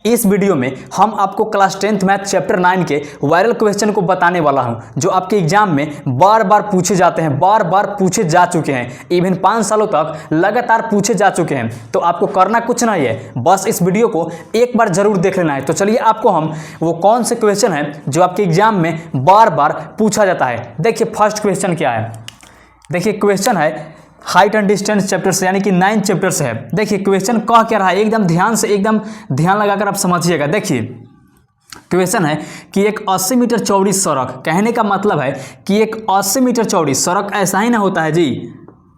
इस वीडियो में हम आपको क्लास 10th मैथ चैप्टर 9 के वायरल क्वेश्चन को बताने वाला हूं, जो आपके एग्जाम में बार बार पूछे जाते हैं, बार बार पूछे जा चुके हैं, इवन 5 सालों तक लगातार पूछे जा चुके हैं। तो आपको करना कुछ नहीं है, बस इस वीडियो को एक बार जरूर देख लेना है। तो चलिए आपको हम वो कौन से क्वेश्चन है जो आपके एग्जाम में बार बार पूछा जाता है। देखिए फर्स्ट क्वेश्चन क्या है। देखिए क्वेश्चन है हाइट एंड डिस्टेंस चैप्टर से, यानी कि 9 चैप्टर से है। देखिए क्वेश्चन कह क्या रहा है, एकदम ध्यान लगाकर आप समझिएगा। देखिए क्वेश्चन है कि एक 80 मीटर चौड़ी सड़क, कहने का मतलब है कि एक 80 मीटर चौड़ी सड़क, ऐसा ही ना होता है जी,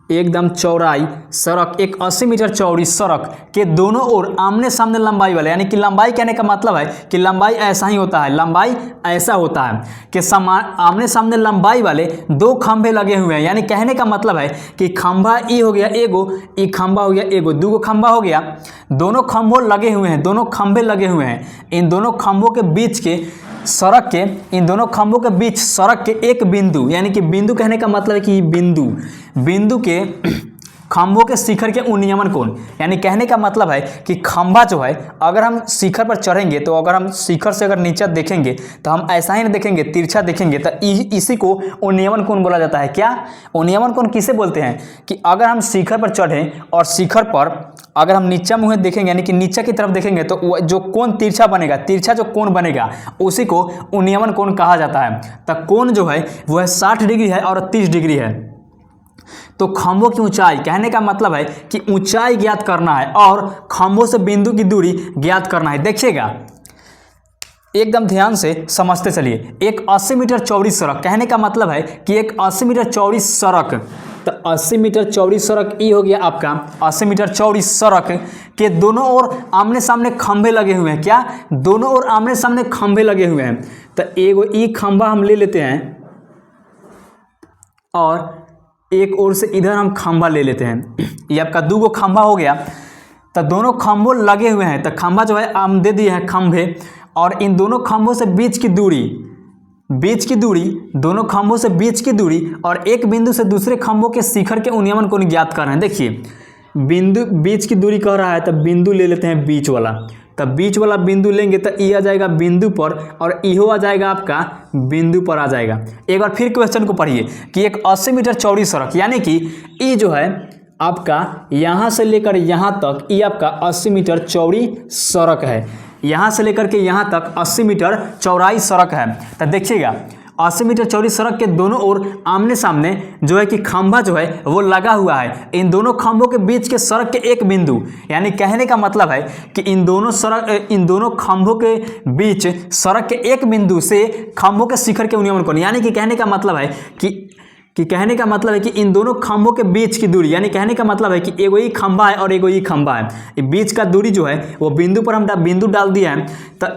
एकदम चौड़ाई सड़क, एक 80 मीटर चौड़ी सड़क के दोनों ओर आमने सामने लंबाई वाले, यानी कि लंबाई कहने का मतलब है कि लंबाई ऐसा ही होता है, लंबाई ऐसा होता है कि आमने सामने लंबाई वाले 2 खंभे लगे हुए हैं। यानी कहने का मतलब है कि खंभा ई हो गया एगो, ई खंभा हो गया एगो, 2 खंभा हो गया, दोनों खंभों लगे हुए हैं, दोनों खंभे लगे हुए हैं। इन दोनों खंभों के बीच के सड़क के, इन दोनों खंभों के बीच सड़क के एक बिंदु, यानी कि बिंदु कहने का मतलब है कि बिंदु के खंभों के शिखर के उन्नयमन कोण, यानी कहने का मतलब है कि खंभा जो है, अगर हम शिखर पर चढ़ेंगे तो अगर हम शिखर से अगर नीचे देखेंगे तो हम ऐसा ही नहीं देखेंगे, तिरछा देखेंगे, तो इसी को उन्नयमन कोण बोला जाता है। क्या उन्नयमन कोण किसे बोलते हैं कि अगर हम शिखर पर चढ़ें और शिखर पर अगर हम नीचा मुँह देखेंगे, यानी कि नीचे की तरफ देखेंगे, तो जो कोण तिरछा बनेगा, तिरछा जो कोण बनेगा उसी को उन्नयमन कोण कहा जाता है। तो कोण जो है वो है 60 डिग्री है और 30 डिग्री है। तो खंभों की ऊंचाई, कहने का मतलब है कि ऊंचाई ज्ञात करना है और खंभों से बिंदु की दूरी ज्ञात करना है। देखिएगा एकदम ध्यान से समझते चलिए। एक 80 मीटर चौड़ी सड़क, कहने का मतलब है कि एक 80 मीटर चौड़ी सड़क, तो 80 मीटर चौड़ी सड़क ई हो गया आपका 80 मीटर चौड़ी सड़क के दोनों ओर आमने सामने खंभे लगे हुए हैं। क्या दोनों ओर आमने सामने खंभे लगे हुए हैं। तो एगो ई खंभा हम ले लेते हैं और एक ओर से इधर हम खंभा ले लेते हैं। ये आपका 2 खंभा हो गया। तो दोनों खंभों लगे हुए हैं, तो खंभा जो है हम दे दिए हैं खंभे, और इन दोनों खंभों से बीच की दूरी, दोनों खंभों से बीच की दूरी और एक बिंदु से दूसरे खंभों के शिखर के उन्नयमन को ज्ञात कर रहे हैं। देखिए बिंदु बीच की दूरी कह रहा है, तो बिंदु ले लेते हैं बीच वाला। तब बीच वाला बिंदु लेंगे तो ई आ जाएगा बिंदु पर और इहो आ जाएगा आपका बिंदु पर आ जाएगा। एक बार फिर क्वेश्चन को पढ़िए कि एक 80 मीटर चौड़ी सड़क, यानी कि ई जो है आपका यहाँ से लेकर यहाँ तक, ये आपका 80 मीटर चौड़ी सड़क है। यहाँ से लेकर के यहाँ तक 80 मीटर चौड़ाई सड़क है। तो देखिएगा 80 मीटर चौड़ी सड़क के दोनों ओर आमने सामने जो है कि खंभा जो है वो लगा हुआ है। इन दोनों खंभों के बीच के सड़क के एक बिंदु, यानी कहने का मतलब है कि इन दोनों खंभों के बीच सड़क के एक बिंदु से खंभों के शिखर के उन्नयमन कोण, यानी कि कहने का मतलब है कि इन दोनों खंभों के बीच की दूरी, यानी कहने का मतलब है कि एगो ही खंभा है और एगो ही खंभा है, बीच का दूरी जो है वो बिंदु पर हम बिंदु डाल दिया है। तो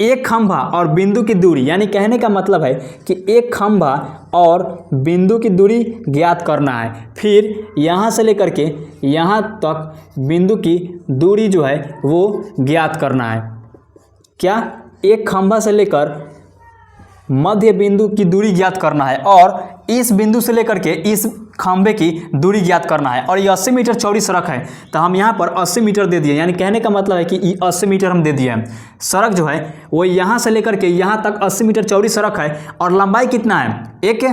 एक खंभा और बिंदु की दूरी, यानी कहने का मतलब है कि एक खंभा और बिंदु की दूरी ज्ञात करना है। फिर यहाँ से लेकर के यहाँ तक बिंदु की दूरी जो है वो ज्ञात करना है। क्या एक खंभा से लेकर मध्य बिंदु की दूरी ज्ञात करना है और इस बिंदु से लेकर के इस खंभे की दूरी ज्ञात करना है। और ये 80 मीटर चौड़ी सड़क है, तो हम यहाँ पर 80 मीटर दे दिए, यानी कहने का मतलब है कि ये 80 मीटर हम दे दिए हैं। सड़क जो है वो यहाँ से लेकर के यहाँ तक 80 मीटर चौड़ी सड़क है और लंबाई कितना है, एक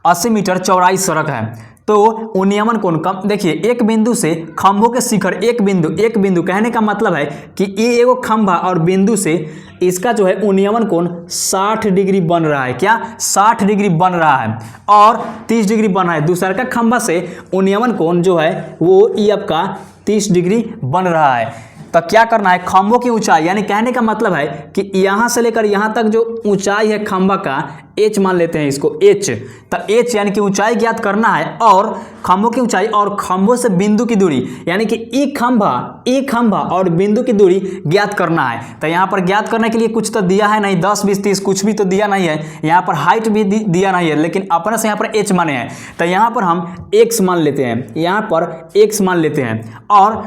80 मीटर चौड़ाई सड़क है। तो उन्नयमन कोण कम, देखिए एक बिंदु से खंभों के शिखर, एक बिंदु कहने का मतलब है कि ये एगो खंभा और बिंदु से इसका जो है उन्नयमन कोण 60 डिग्री बन रहा है। क्या 60 डिग्री बन रहा है और 30 डिग्री बन रहा है। दूसरा का खंभा से उन्नयमन कोण जो है वो ये आपका 30 डिग्री बन रहा है। तो क्या करना है, खंभों की ऊंचाई, यानी कहने का मतलब है कि यहाँ से लेकर यहाँ तक जो ऊंचाई है खंभा का, h मान लेते हैं इसको h। तो h यानी कि ऊंचाई ज्ञात करना है और खंभों की ऊंचाई और खंभों से बिंदु की दूरी, यानी कि एक खंभा और बिंदु की दूरी ज्ञात करना है। तो यहाँ पर ज्ञात करने के लिए कुछ तो दिया है नहीं, 10 20 30 कुछ भी तो दिया नहीं है। यहाँ पर हाइट भी दिया नहीं है, लेकिन अपने से यहाँ पर h माने हैं, तो यहाँ पर हम x मान लेते हैं, यहाँ पर x मान लेते हैं। और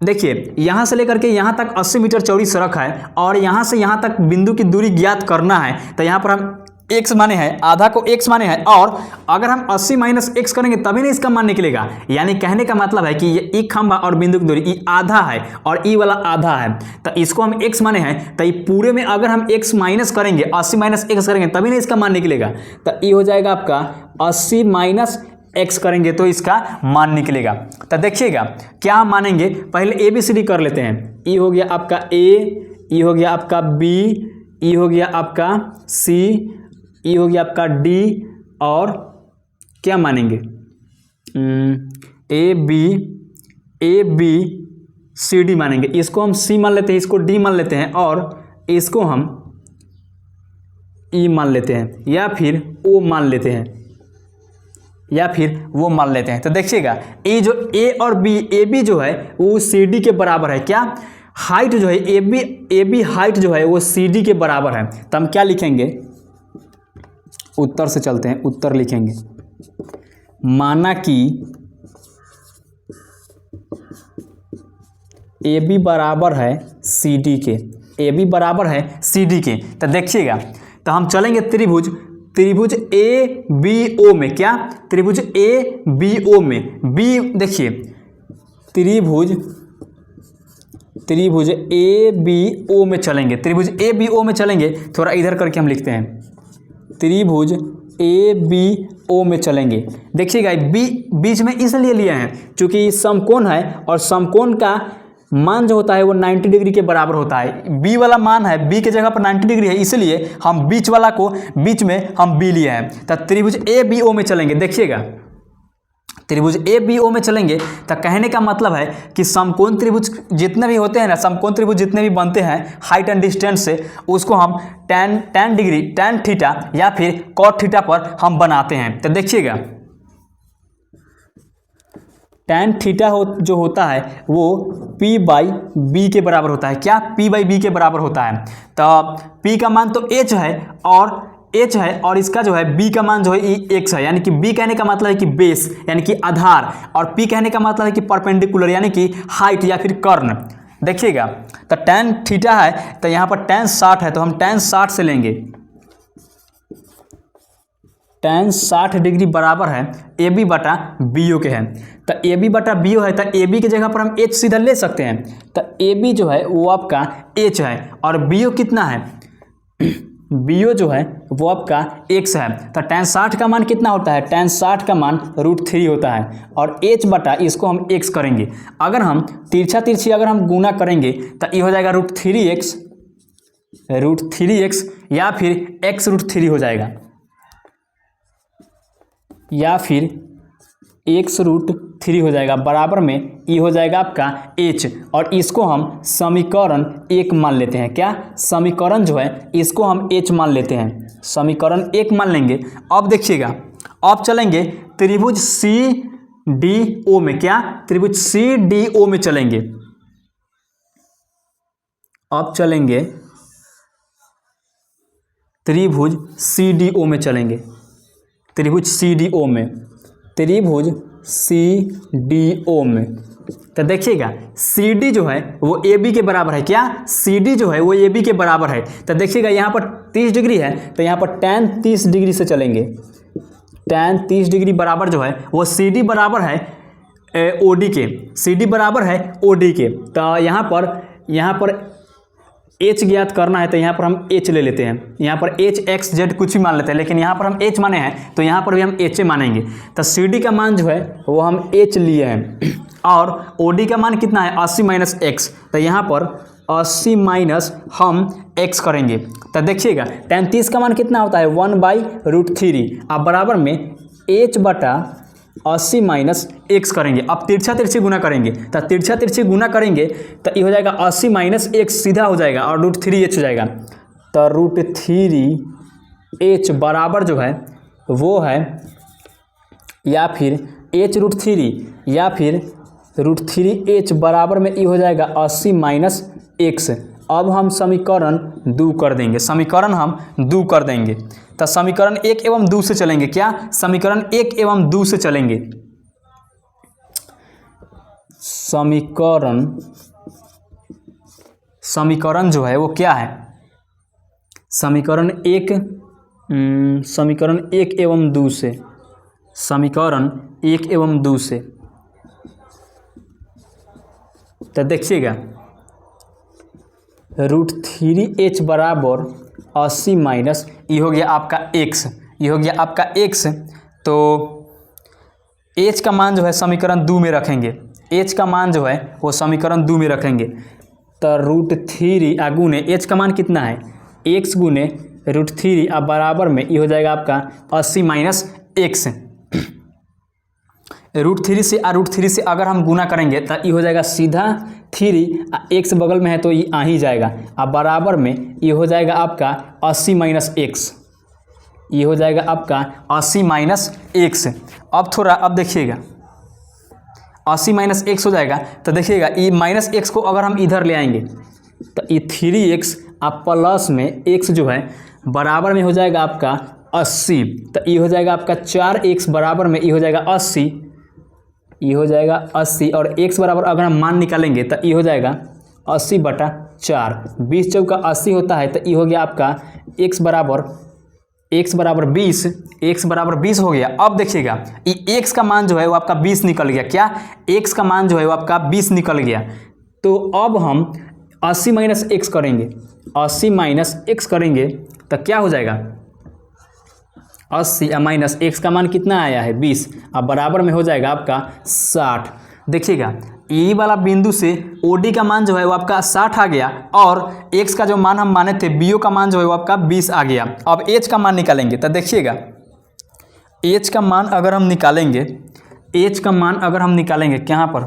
देखिए यहाँ से लेकर के यहाँ तक 80 मीटर चौड़ी सड़क है और यहाँ से यहाँ तक बिंदु की दूरी ज्ञात करना है। तो यहाँ पर हम x माने हैं, आधा को x माने हैं, और अगर हम 80 माइनस x करेंगे तभी ना इसका मान निकलेगा। यानी कहने का मतलब है कि ये ई खंभा और बिंदु की दूरी ई आधा है और ई वाला आधा है, तो इसको हम x माने हैं, तो ये पूरे में अगर हम x माइनस करेंगे, 80 माइनस x करेंगे तभी ना इसका मान निकलेगा। तो ये हो जाएगा आपका 80 माइनस x करेंगे तो इसका मान निकलेगा। तो देखिएगा क्या हम मानेंगे, पहले ABCD कर लेते हैं। ई हो गया आपका A, ई हो गया आपका B, ई हो गया आपका C, ई हो गया आपका D, और क्या मानेंगे A B C D मानेंगे। इसको हम C मान लेते हैं, इसको D मान लेते हैं, और इसको हम E मान लेते हैं, या फिर O मान लेते हैं, या फिर वो मान लेते हैं। तो देखिएगा ये जो A और B, AB जो है वो CD के बराबर है। क्या हाइट जो है AB हाइट जो है वो CD के बराबर है। तो हम क्या लिखेंगे, उत्तर से चलते हैं, उत्तर लिखेंगे, माना कि AB बराबर है CD के, AB बराबर है CD के। तो देखिएगा, तो हम चलेंगे त्रिभुज ABO में। क्या त्रिभुज ABO में, B देखिए त्रिभुज ABO में चलेंगे, त्रिभुज ABO में चलेंगे। थोड़ा इधर करके हम लिखते हैं, त्रिभुज ABO में चलेंगे। देखिएगा बीच में इसलिए लिया है क्योंकि समकोण है, और समकोण का मान जो होता है वो 90 डिग्री के बराबर होता है। B वाला मान है, B की जगह पर 90 डिग्री है, इसलिए हम बीच वाला को बीच में हम B लिए हैं। तो त्रिभुज ABO में चलेंगे। देखिएगा त्रिभुज ABO में चलेंगे तो कहने का मतलब है कि समकोण त्रिभुज जितने भी होते हैं ना, समकोण त्रिभुज जितने भी बनते हैं हाइट एंड डिस्टेंस से, उसको हम tan डिग्री, tan थीटा या फिर cot थीटा पर हम बनाते हैं। तो देखिएगा tan थीटा जो होता है वो P/B के बराबर होता है। क्या P/B के बराबर होता है। तो P का मान तो H है, और इसका जो है B का मान जो है X है। यानी कि B कहने का मतलब है कि बेस यानी कि आधार, और P कहने का मतलब है कि परपेंडिकुलर यानी कि हाइट या फिर कर्ण। देखिएगा तो tan थीटा है, तो यहाँ पर tan 60 है, तो हम tan 60 से लेंगे। tan 60 डिग्री बराबर है AB बटा BO के है। तो AB बटा BO है, तो AB की जगह पर हम H सीधा ले सकते हैं। तो AB जो है वो आपका H है, और BO कितना है, BO जो है वो आपका X है। तो tan 60 का मान कितना होता है, tan 60 का मान √3 होता है, और H बटा इसको हम X करेंगे। अगर हम तिरछी अगर हम गुना करेंगे तो ये हो जाएगा √3x या फिर x √3 हो जाएगा, या फिर x √3 हो जाएगा, बराबर में ये हो जाएगा आपका h, और इसको हम समीकरण 1 मान लेते हैं। क्या समीकरण जो है इसको हम h मान लेते हैं, समीकरण 1 मान लेंगे। अब देखिएगा अब चलेंगे त्रिभुज CDO में। क्या त्रिभुज CDO में चलेंगे, अब चलेंगे त्रिभुज CDO में चलेंगे, त्रिभुज CDO में, त्रिभुज CDO में। तो देखिएगा CD जो है वो AB के बराबर है। क्या CD जो है वो AB के बराबर है। तो देखिएगा यहाँ पर 30 डिग्री है, तो यहाँ पर tan 30 डिग्री से चलेंगे। tan 30 डिग्री बराबर जो है वो CD बराबर है OD के, CD बराबर है OD के। तो यहाँ पर H ज्ञात करना है, तो यहाँ पर हम H ले लेते हैं। यहाँ पर H X Z कुछ भी मान लेते हैं, लेकिन यहाँ पर हम H माने हैं तो यहाँ पर भी हम H मानेंगे। तो CD का मान जो है वो हम H लिए हैं, और OD का मान कितना है 80 माइनस X। तो यहाँ पर 80 माइनस हम X करेंगे। तो देखिएगा tan 30 का मान कितना होता है 1/√3, अब बराबर में H बटा 80 माइनस X करेंगे। अब तिरछी गुना करेंगे, तो तिरछी गुना करेंगे तो ये हो जाएगा 80 माइनस X सीधा हो जाएगा, और √3h हो जाएगा। तो √3h बराबर जो है वो है, या फिर h √3 या फिर √3h बराबर में ये हो जाएगा 80 माइनस X। अब हम समीकरण 2 कर देंगे, समीकरण हम 2 कर देंगे। तो समीकरण 1 एवं 2 से चलेंगे। क्या समीकरण 1 एवं 2 से चलेंगे, समीकरण जो है वो क्या है, समीकरण 1 समीकरण 1 एवं 2 से, समीकरण 1 एवं 2 से। तो देखिएगा √3h बराबर 80 माइनस ये हो गया आपका x, ये हो गया आपका x। तो h का मान जो है समीकरण 2 में रखेंगे, h का मान जो है वो समीकरण 2 में रखेंगे। तो √3 गुने h का मान कितना है x गुने √3 अब बराबर में ये हो जाएगा आपका 80 माइनस x। √3 से √3 से अगर हम गुना करेंगे तो ये हो जाएगा सीधा 3 x बगल में है तो ये आ ही जाएगा। अब बराबर में ये हो जाएगा आपका 80 माइनस x, ये हो जाएगा आपका 80 माइनस x। अब देखिएगा 80 माइनस x हो जाएगा। तो देखिएगा ये माइनस x को अगर हम इधर ले आएंगे तो ये 3x अब प्लस में x जो है बराबर में हो जाएगा आपका 80। तो ये हो जाएगा आपका 4x बराबर में ये हो जाएगा 80, ये हो जाएगा 80 और x बराबर अगर हम मान निकालेंगे तो ये हो जाएगा 80/4, 20 चौका 80 होता है। तो ये हो गया आपका x बराबर 20, x बराबर 20 हो गया। अब देखिएगा ये x का मान जो है वो आपका 20 निकल गया। क्या x का मान जो है वो आपका 20 निकल गया। तो अब हम 80 माइनस x करेंगे, 80 माइनस x करेंगे तो क्या हो जाएगा 80 माइनस x का मान कितना आया है 20, अब बराबर में हो जाएगा आपका 60। देखिएगा ई वाला बिंदु से OD का मान जो है वो आपका 60 आ गया और x का जो मान हम माने थे BO का मान जो है वो आपका 20 आ गया। अब h का मान निकालेंगे तो देखिएगा h का मान अगर हम निकालेंगे, h का मान अगर हम निकालेंगे कहाँ पर,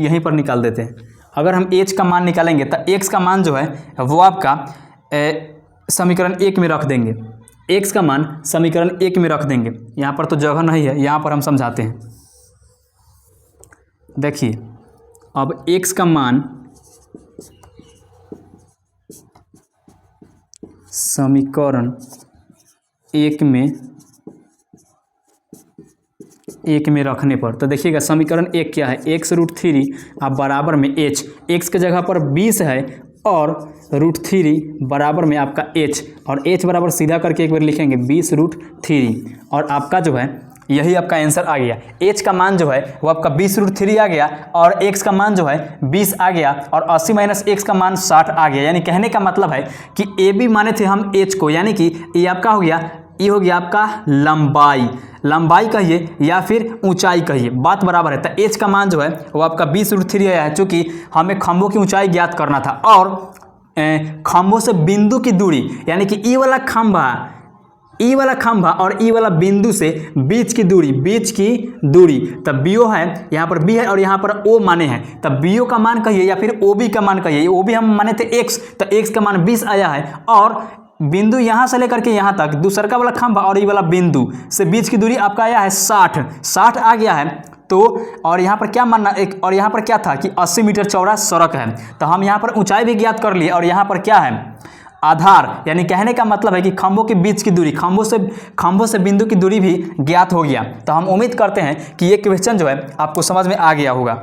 यहीं पर निकाल देते हैं। अगर हम h का मान निकालेंगे तो x का मान जो है वो आपका समीकरण 1 में रख देंगे, x का मान समीकरण 1 में रख देंगे। यहाँ पर तो जगह नहीं है, यहाँ पर हम समझाते हैं। देखिए अब x का मान समीकरण 1 में रखने पर तो देखिएगा समीकरण 1 क्या है, x√3 अब बराबर में h, x के जगह पर 20 है और √3 बराबर में आपका h, और h बराबर सीधा करके एक बार लिखेंगे 20√3 और आपका जो है यही आपका आंसर आ गया। h का मान जो है वो आपका 20√3 आ गया और x का मान जो है 20 आ गया और 80 माइनस x का मान 60 आ गया। यानी कहने का मतलब है कि AB माने थे हम h को, यानी कि ये आपका हो गया, ये हो गया आपका लंबाई कहिए या फिर ऊंचाई कहिए, बात बराबर है। तो h का मान जो है वो आपका 20√3 आया है, चूँकि हमें खंभों की ऊंचाई ज्ञात करना था और खंभों से बिंदु की दूरी, यानी कि ई वाला खंभा और ई वाला बिंदु से बीच की दूरी तब BO है, यहाँ पर B है और यहाँ पर O माने हैं। तब BO का मान कहिए या फिर OB का मान कहिए, OB हम माने थे x, तो x का मान 20 आया है और बिंदु यहाँ से लेकर के यहाँ तक दूसरा वाला खंभा और ये वाला बिंदु से बीच की दूरी आपका आया है 60 आ गया है। तो और यहाँ पर क्या मानना एक, और यहाँ पर क्या था कि 80 मीटर चौड़ा सड़क है, तो हम यहाँ पर ऊंचाई भी ज्ञात कर लिए और यहाँ पर क्या है आधार, यानी कहने का मतलब है कि खंभों के बीच की दूरी, खंभों से बिंदु की दूरी भी ज्ञात हो गया। तो हम उम्मीद करते हैं कि ये क्वेश्चन जो है आपको समझ में आ गया होगा।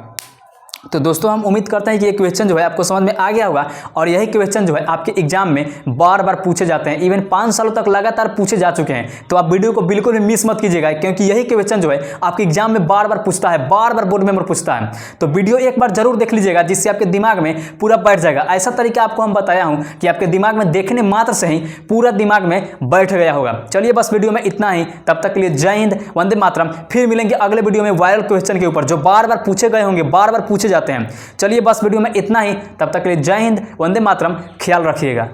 तो दोस्तों हम उम्मीद करते हैं कि ये क्वेश्चन जो है आपको समझ में आ गया होगा और यही क्वेश्चन जो है आपके एग्जाम में बार बार पूछे जाते हैं, इवन 5 सालों तक लगातार पूछे जा चुके हैं। तो आप वीडियो को बिल्कुल भी मिस मत कीजिएगा, क्योंकि यही क्वेश्चन जो है आपके एग्जाम में बार बार पूछता है, बार बार बोर्ड मेंबर पूछता है। तो वीडियो एक बार जरूर देख लीजिएगा, जिससे आपके दिमाग में पूरा बैठ जाएगा। ऐसा तरीका आपको हम बताया हूँ कि आपके दिमाग में देखने मात्र से ही पूरा दिमाग में बैठ गया होगा। चलिए बस वीडियो में इतना ही, तब तक के लिए जय हिंद, वंदे मातरम। फिर मिलेंगे अगले वीडियो में वायरल क्वेश्चन के ऊपर जो बार बार पूछे गए होंगे, बार बार पूछे जाते हैं। चलिए बस वीडियो में इतना ही, तब तक के लिए जय हिंद, वंदे मातरम। ख्याल रखिएगा।